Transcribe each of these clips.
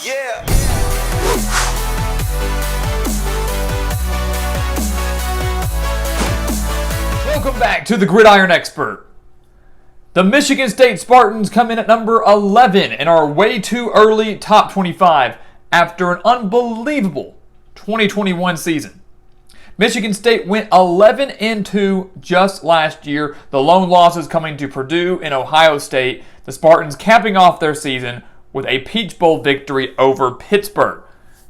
Yeah. Welcome back to the Gridiron Expert. The Michigan State Spartans come in at number 11 in our way too early top 25 after an unbelievable 2021 season. Michigan State went 11-2 just last year. The lone losses coming to Purdue and Ohio State. The Spartans capping off their season with a Peach Bowl victory over Pittsburgh.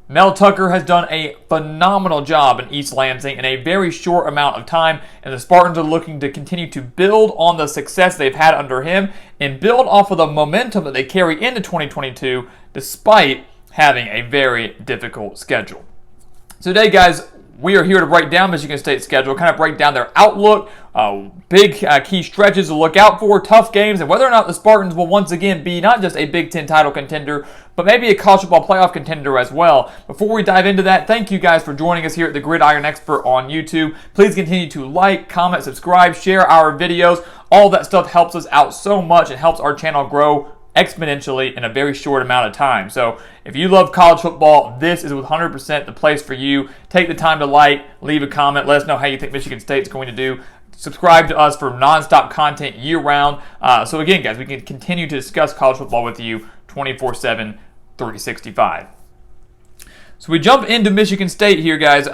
Mel Tucker has done a phenomenal job in East Lansing in a very short amount of time, and the Spartans are looking to continue to build on the success they've had under him and build off of the momentum that they carry into 2022 despite having a very difficult schedule. So today, guys, we are here to break down Michigan State's schedule, kind of break down their outlook, big key stretches to look out for, tough games, and whether or not the Spartans will once again be not just a Big Ten title contender, but maybe a college football playoff contender as well. Before we dive into that, thank you guys for joining us here at the Gridiron Expert on YouTube. Please continue to like, comment, subscribe, share our videos. All that stuff helps us out so much and helps our channel grow exponentially in a very short amount of time. So if you love college football, this is 100% the place for you. Take the time to like, leave a comment, let us know how you think Michigan State's going to do. Subscribe to us for nonstop content year-round. So again, guys, we can continue to discuss college football with you 24/7, 365. So we jump into Michigan State here, guys.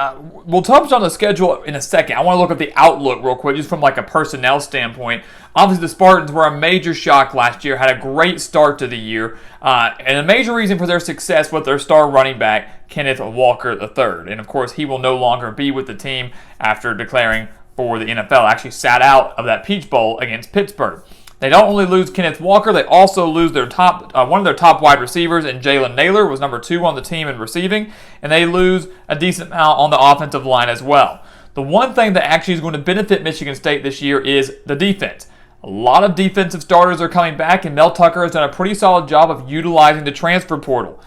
We'll touch on the schedule in a second. I want to look at the outlook real quick, just from like a personnel standpoint. Obviously, the Spartans were a major shock last year, had a great start to the year, and a major reason for their success with their star running back, Kenneth Walker III. And of course, he will no longer be with the team after declaring for the NFL. Actually sat out of that Peach Bowl against Pittsburgh. They don't only lose Kenneth Walker, they also lose their one of their top wide receivers, and Jalen Naylor was number 2 on the team in receiving, and they lose a decent amount on the offensive line as well. The one thing that actually is going to benefit Michigan State this year is the defense. A lot of defensive starters are coming back, and Mel Tucker has done a pretty solid job of utilizing the transfer portal.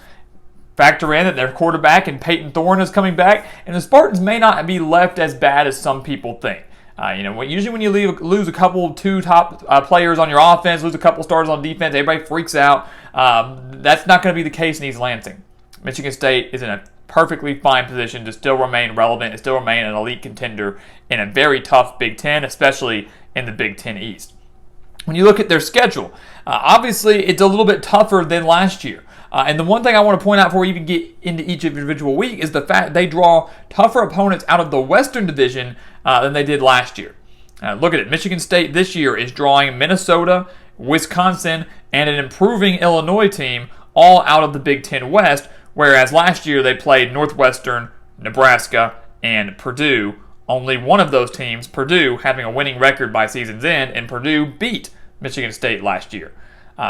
Factor in that their quarterback and Peyton Thorne is coming back, and the Spartans may not be left as bad as some people think. Usually when you lose a couple, 2 top players on your offense, lose a couple starters on defense, everybody freaks out. That's not going to be the case in East Lansing. Michigan State is in a perfectly fine position to still remain relevant and still remain an elite contender in a very tough Big Ten, especially in the Big Ten East. When you look at their schedule, obviously it's a little bit tougher than last year. And the one thing I want to point out before we even get into each individual week is the fact they draw tougher opponents out of the Western Division than they did last year. Look at it. Michigan State this year is drawing Minnesota, Wisconsin, and an improving Illinois team all out of the Big Ten West, whereas last year they played Northwestern, Nebraska, and Purdue. Only one of those teams, Purdue, having a winning record by season's end, and Purdue beat Michigan State last year.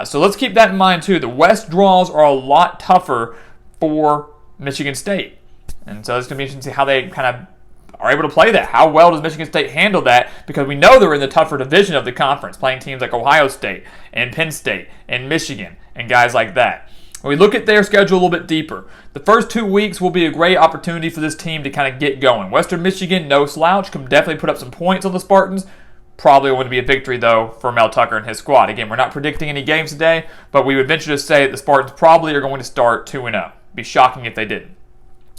So let's keep that in mind too. The West draws are a lot tougher for Michigan State. And so it's going to be interesting to see how they kind of are able to play that. How well does Michigan State handle that? Because we know they're in the tougher division of the conference, playing teams like Ohio State and Penn State and Michigan and guys like that. When we look at their schedule a little bit deeper, the first 2 weeks will be a great opportunity for this team to kind of get going. Western Michigan, no slouch, can definitely put up some points on the Spartans. Probably going to be a victory, though, for Mel Tucker and his squad. Again, we're not predicting any games today, but we would venture to say that the Spartans probably are going to start 2-0. Be shocking if they didn't.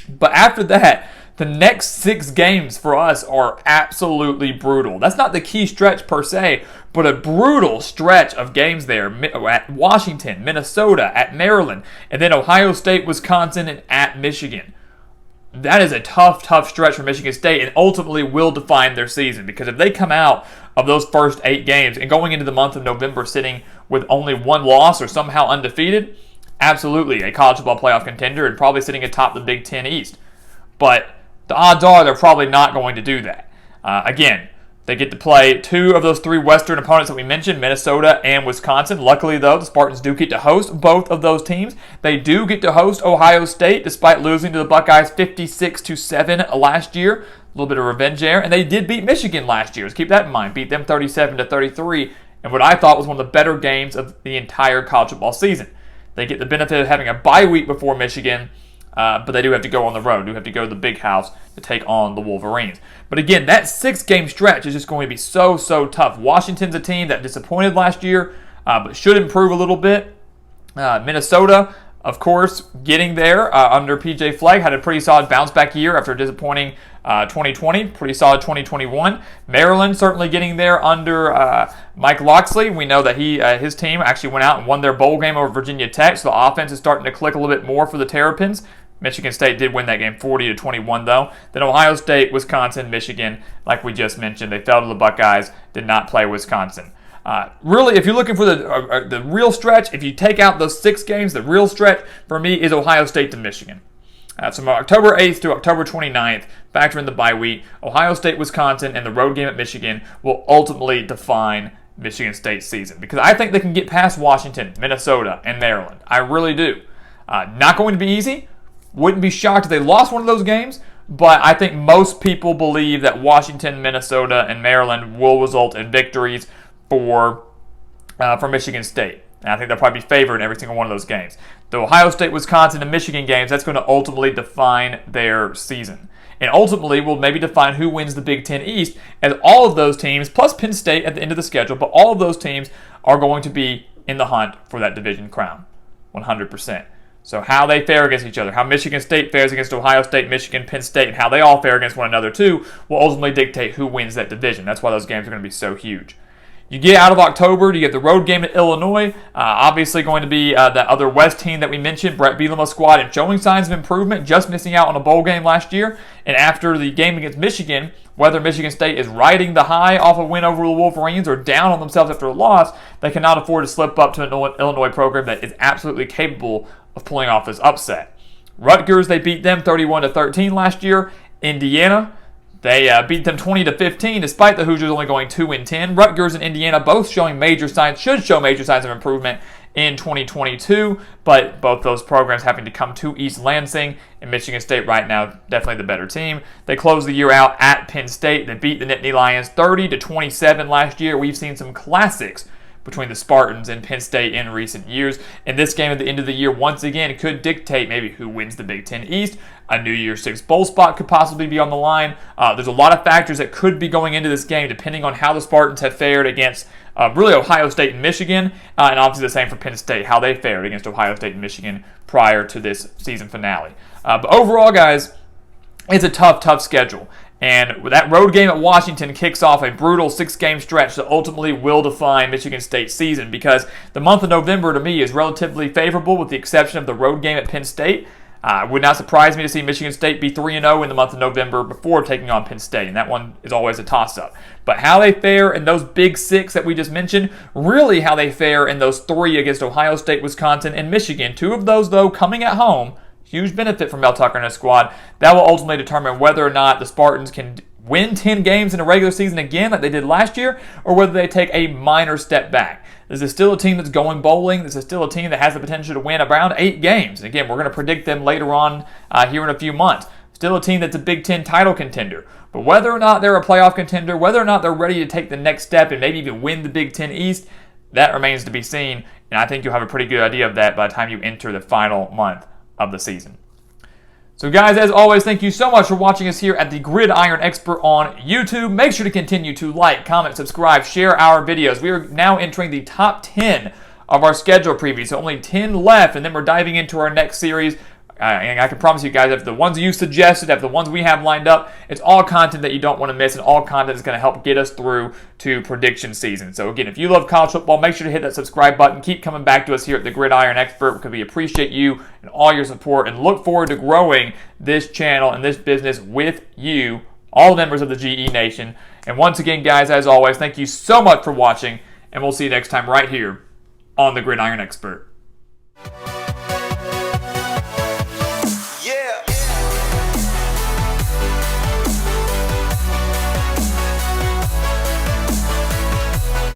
But after that, the next 6 games for us are absolutely brutal. That's not the key stretch per se, but a brutal stretch of games there at Washington, Minnesota, at Maryland, and then Ohio State, Wisconsin, and at Michigan. That is a tough stretch for Michigan State and ultimately will define their season, because if they come out of those first 8 games and going into the month of November sitting with only 1 loss or somehow undefeated, absolutely a college football playoff contender and probably sitting atop the Big Ten East. But the odds are they're probably not going to do that. Again, they get to play 2 of those 3 Western opponents that we mentioned, Minnesota and Wisconsin. Luckily, though, the Spartans do get to host both of those teams. They do get to host Ohio State, despite losing to the Buckeyes 56-7 last year. A little bit of revenge there. And they did beat Michigan last year. Let's keep that in mind. Beat them 37-33 in what I thought was one of the better games of the entire college football season. They get the benefit of having a bye week before Michigan, but they do have to go on the road. They do have to go to the Big House to take on the Wolverines. But again, that 6-game stretch is just going to be so tough. Washington's a team that disappointed last year, but should improve a little bit. Minnesota, Of course, getting there under PJ Fleck, had a pretty solid bounce back year after a disappointing 2020, pretty solid 2021. Maryland certainly getting there under Mike Locksley. We know that his team actually went out and won their bowl game over Virginia Tech, so the offense is starting to click a little bit more for the Terrapins. Michigan State did win that game 40-21 though. Then Ohio State, Wisconsin, Michigan, like we just mentioned, they fell to the Buckeyes, did not play Wisconsin. Really, if you're looking for the real stretch, if you take out those 6 games, the real stretch for me is Ohio State to Michigan. So from October 8th to October 29th, factor in the bye week, Ohio State, Wisconsin, and the road game at Michigan will ultimately define Michigan State's season. Because I think they can get past Washington, Minnesota, and Maryland. I really do. Not going to be easy. Wouldn't be shocked if they lost one of those games. But I think most people believe that Washington, Minnesota, and Maryland will result in victories for Michigan State. And I think they'll probably be favored in every single one of those games. The Ohio State, Wisconsin, and Michigan games, that's going to ultimately define their season. And ultimately will maybe define who wins the Big Ten East, as all of those teams, plus Penn State at the end of the schedule, but all of those teams are going to be in the hunt for that division crown, 100%. So how they fare against each other, how Michigan State fares against Ohio State, Michigan, Penn State, and how they all fare against one another too, will ultimately dictate who wins that division. That's why those games are going to be so huge. You get out of October, you get the road game at Illinois. Obviously going to be that other West team that we mentioned, Brett Bielema's squad, and showing signs of improvement, just missing out on a bowl game last year. And after the game against Michigan, whether Michigan State is riding the high off a win over the Wolverines or down on themselves after a loss, they cannot afford to slip up to an Illinois program that is absolutely capable of pulling off this upset. Rutgers, they beat them 31-13 last year. Indiana, they beat them 20-15, despite the Hoosiers only going 2-10. Rutgers and Indiana both should show major signs of improvement in 2022, but both those programs having to come to East Lansing, and Michigan State right now definitely the better team. They closed the year out at Penn State. They beat the Nittany Lions 30-27 last year. We've seen some classics between the Spartans and Penn State in recent years. And this game at the end of the year, once again, could dictate maybe who wins the Big Ten East. A New Year's Six bowl spot could possibly be on the line. There's a lot of factors that could be going into this game depending on how the Spartans have fared against really Ohio State and Michigan, and obviously the same for Penn State, how they fared against Ohio State and Michigan prior to this season finale. But overall, guys, it's a tough schedule. And that road game at Washington kicks off a brutal 6-game stretch that ultimately will define Michigan State's season, because the month of November to me is relatively favorable with the exception of the road game at Penn State. It would not surprise me to see Michigan State be 3-0 in the month of November before taking on Penn State, and that one is always a toss-up. But how they fare in those big 6 that we just mentioned, really how they fare in those 3 against Ohio State, Wisconsin, and Michigan, 2 of those, though, coming at home, huge benefit from Mel Tucker and his squad. That will ultimately determine whether or not the Spartans can win 10 games in a regular season again like they did last year, or whether they take a minor step back. This is still a team that's going bowling. This is still a team that has the potential to win around 8 games. And again, we're going to predict them later on here in a few months. Still a team that's a Big Ten title contender. But whether or not they're a playoff contender, whether or not they're ready to take the next step and maybe even win the Big Ten East, that remains to be seen. And I think you'll have a pretty good idea of that by the time you enter the final month of the season. So guys, as always, thank you so much for watching us here at the Gridiron Expert on YouTube. Make sure to continue to like, comment, subscribe, share our videos. We are now entering the top 10 of our schedule preview, so only 10 left, and then we're diving into our next series. And I can promise you guys, if the ones you suggested, if the ones we have lined up, it's all content that you don't want to miss, and all content is going to help get us through to prediction season. So again, if you love college football, make sure to hit that subscribe button. Keep coming back to us here at the Gridiron Expert, because we appreciate you and all your support, and look forward to growing this channel and this business with you, all members of the GE Nation. And once again, guys, as always, thank you so much for watching, and we'll see you next time right here on the Gridiron Expert.